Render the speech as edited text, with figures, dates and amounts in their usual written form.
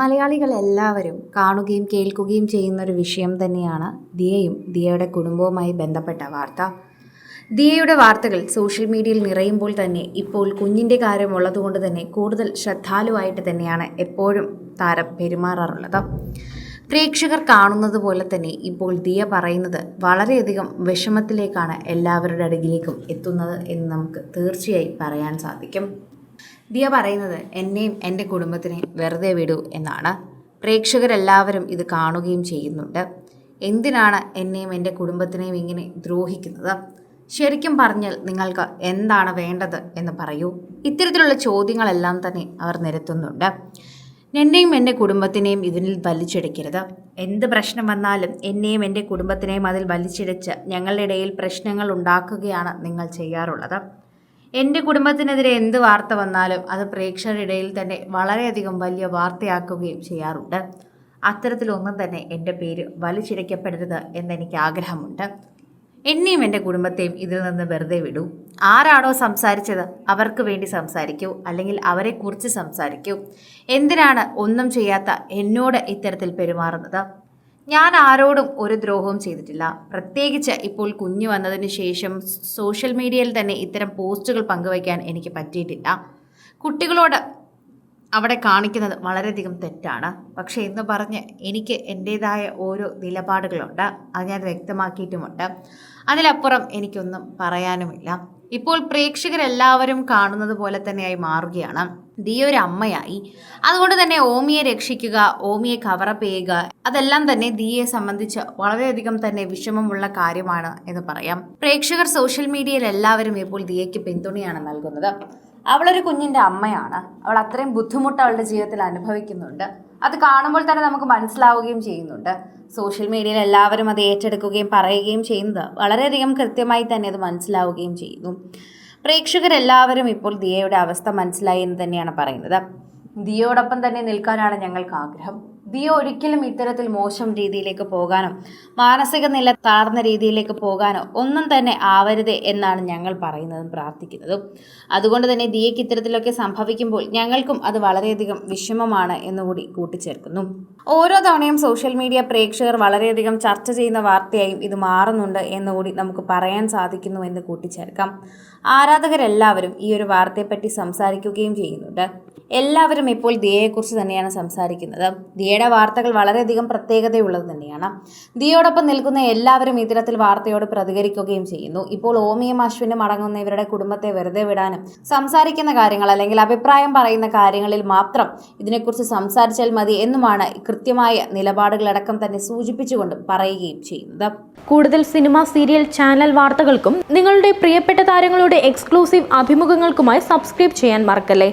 മലയാളികൾ എല്ലാവരും കാണുകയും കേൾക്കുകയും ചെയ്യുന്നൊരു വിഷയം തന്നെയാണ് ദിയയും ദിയയുടെ കുടുംബവുമായി ബന്ധപ്പെട്ട വാർത്ത. ദിയയുടെ വാർത്തകൾ സോഷ്യൽ മീഡിയയിൽ നിറയുമ്പോൾ തന്നെ ഇപ്പോൾ കുഞ്ഞിൻ്റെ കാര്യമുള്ളതുകൊണ്ട് തന്നെ കൂടുതൽ ശ്രദ്ധാലുവായിട്ട് തന്നെയാണ് എപ്പോഴും താരം പെരുമാറാറുള്ളത്. പ്രേക്ഷകർ കാണുന്നത് പോലെ തന്നെ ഇപ്പോൾ ദിയ പറയുന്നത് വളരെയധികം വിഷമത്തിലേക്കാണ് എല്ലാവരുടെ അടുക്കിലേക്കും എത്തുന്നത് എന്ന് നമുക്ക് തീർച്ചയായും പറയാൻ സാധിക്കും. ദിയ പറയുന്നത് എന്നെയും എൻ്റെ കുടുംബത്തിനെയും വെറുതെ വിടൂ എന്നാണ്. പ്രേക്ഷകരെല്ലാവരും ഇത് കാണുകയും ചെയ്യുന്നുണ്ട്. എന്തിനാണ് എന്നെയും എൻ്റെ കുടുംബത്തിനെയും ഇങ്ങനെ ദ്രോഹിക്കുന്നത്? ശരിക്കും പറഞ്ഞാൽ നിങ്ങൾക്ക് എന്താണ് വേണ്ടത് എന്ന് പറയൂ. ഇത്തരത്തിലുള്ള ചോദ്യങ്ങളെല്ലാം തന്നെ അവർ നിരത്തുന്നുണ്ട്. എന്നെയും എൻ്റെ കുടുംബത്തിനെയും ഇതിൽ വലിച്ചിഴക്കരുത്. എന്ത് പ്രശ്നം വന്നാലും എന്നെയും എൻ്റെ കുടുംബത്തിനെയും അതിൽ വലിച്ചിഴച്ച് ഞങ്ങളുടെ ഇടയിൽ പ്രശ്നങ്ങൾ ഉണ്ടാക്കുകയാണ് നിങ്ങൾ ചെയ്യാറുള്ളത്. എൻ്റെ കുടുംബത്തിനെതിരെ എന്ത് വാർത്ത വന്നാലും അത് പ്രേക്ഷകരുടെ ഇടയിൽ തന്നെ വളരെയധികം വലിയ വാർത്തയാക്കുകയും ചെയ്യാറുണ്ട്. അത്തരത്തിലൊന്നും തന്നെ എൻ്റെ പേര് വലിച്ചിഴക്കപ്പെടരുത് എന്നെനിക്ക് ആഗ്രഹമുണ്ട്. എന്നെയും എൻ്റെ കുടുംബത്തെയും ഇതിൽ നിന്ന് വെറുതെ വിടൂ. ആരാണോ സംസാരിച്ചത് അവർക്ക് വേണ്ടി സംസാരിക്കൂ, അല്ലെങ്കിൽ അവരെക്കുറിച്ച് സംസാരിക്കൂ. എന്തിനാണ് ഒന്നും ചെയ്യാത്ത എന്നോട് ഇത്തരത്തിൽ പെരുമാറുന്നത്? ഞാൻ ആരോടും ഒരു ദ്രോഹവും ചെയ്തിട്ടില്ല. പ്രത്യേകിച്ച് ഇപ്പോൾ കുഞ്ഞ് വന്നതിന് ശേഷം സോഷ്യൽ മീഡിയയിൽ തന്നെ ഇത്തരം പോസ്റ്റുകൾ പങ്കുവയ്ക്കാൻ എനിക്ക് പറ്റിയിട്ടില്ല. കുട്ടികളോട് അവിടെ കാണിക്കുന്നത് വളരെയധികം തെറ്റാണ്. പക്ഷേ എന്ന് പറഞ്ഞ് എനിക്ക് എൻ്റേതായ ഓരോ നിലപാടുകളുണ്ട്. അത് ഞാൻ വ്യക്തമാക്കിയിട്ടുമുണ്ട്. അതിലപ്പുറം എനിക്കൊന്നും പറയാനുമില്ല. ഇപ്പോൾ പ്രേക്ഷകരെല്ലാവരും കാണുന്നത് പോലെ തന്നെയായി മാറുകയാണ്. ദിയ ഒരു അമ്മയായി. അതുകൊണ്ട് തന്നെ ഓമിയെ രക്ഷിക്കുക, ഓമിയെ കവറപ്പ് ചെയ്യുക, അതെല്ലാം തന്നെ ദിയയെ സംബന്ധിച്ച് വളരെയധികം തന്നെ വിഷമമുള്ള കാര്യമാണ് എന്ന് പറയാം. പ്രേക്ഷകർ സോഷ്യൽ മീഡിയയിൽ എല്ലാവരും ഇപ്പോൾ ദിയയ്ക്ക് പിന്തുണയാണ് നൽകുന്നത്. അവളൊരു കുഞ്ഞിൻ്റെ അമ്മയാണ്. അവൾ അത്രയും ബുദ്ധിമുട്ട് അവളുടെ ജീവിതത്തിൽ അനുഭവിക്കുന്നുണ്ട്. അത് കാണുമ്പോൾ തന്നെ നമുക്ക് മനസ്സിലാവുകയും ചെയ്യുന്നുണ്ട്. സോഷ്യൽ മീഡിയയിൽ എല്ലാവരും അത് ഏറ്റെടുക്കുകയും പറയുകയും ചെയ്യുന്നത് വളരെയധികം കൃത്യമായി തന്നെ അത് മനസ്സിലാവുകയും ചെയ്യുന്നു. പ്രേക്ഷകരെല്ലാവരും ഇപ്പോൾ ദിയയുടെ അവസ്ഥ മനസ്സിലായി എന്ന് തന്നെയാണ് പറയുന്നത്. ദിയയോടൊപ്പം തന്നെ നിൽക്കാനാണ് ഞങ്ങൾക്ക് ആഗ്രഹം. ദിയ ഒരിക്കലും ഇത്തരത്തിൽ മോശം രീതിയിലേക്ക് പോകാനോ മാനസിക നില താഴ്ന്ന രീതിയിലേക്ക് പോകാനോ ഒന്നും തന്നെ ആവരുതേ എന്നാണ് ഞങ്ങൾ പറയുന്നതും പ്രാർത്ഥിക്കുന്നതും. അതുകൊണ്ട് തന്നെ ദിയയ്ക്ക് ഇത്തരത്തിലൊക്കെ സംഭവിക്കുമ്പോൾ ഞങ്ങൾക്കും അത് വളരെയധികം വിഷമമാണ് എന്നുകൂടി കൂട്ടിച്ചേർക്കുന്നു. ഓരോ തവണയും സോഷ്യൽ മീഡിയ പ്രേക്ഷകർ വളരെയധികം ചർച്ച ചെയ്യുന്ന വാർത്തയായും ഇത് മാറുന്നുണ്ട് എന്നുകൂടി നമുക്ക് പറയാൻ സാധിക്കുന്നു എന്ന് കൂട്ടിച്ചേർക്കാം. ആരാധകരെല്ലാവരും ഈ ഒരു വാർത്തയെപ്പറ്റി സംസാരിക്കുകയും ചെയ്യുന്നുണ്ട്. എല്ലാവരും ഇപ്പോൾ ദിയയെക്കുറിച്ച് തന്നെയാണ് സംസാരിക്കുന്നത്. ദിയയുടെ വാർത്തകൾ വളരെയധികം പ്രത്യേകതയുള്ളത് തന്നെയാണ്. ദിയയോടൊപ്പം നിൽക്കുന്ന എല്ലാവരും ഇത്തരത്തിൽ വാർത്തയോട് പ്രതികരിക്കുകയും ചെയ്യുന്നു. ഇപ്പോൾ ഓമിയും അശ്വിനും അടങ്ങുന്ന ഇവരുടെ കുടുംബത്തെ വെറുതെ വിടാനും സംസാരിക്കുന്ന കാര്യങ്ങൾ അല്ലെങ്കിൽ അഭിപ്രായം പറയുന്ന കാര്യങ്ങളിൽ മാത്രം ഇതിനെക്കുറിച്ച് സംസാരിച്ചാൽ മതി എന്നുമാണ് കൃത്യമായ നിലപാടുകളടക്കം തന്നെ സൂചിപ്പിച്ചുകൊണ്ട് പറയുകയും ചെയ്യുന്നത്. കൂടുതൽ സിനിമ, സീരിയൽ, ചാനൽ വാർത്തകൾക്കും നിങ്ങളുടെ പ്രിയപ്പെട്ട താരങ്ങളുടെ എക്സ്ക്ലൂസീവ് അഭിമുഖങ്ങൾക്കുമായി സബ്സ്ക്രൈബ് ചെയ്യാൻ മറക്കല്ലേ.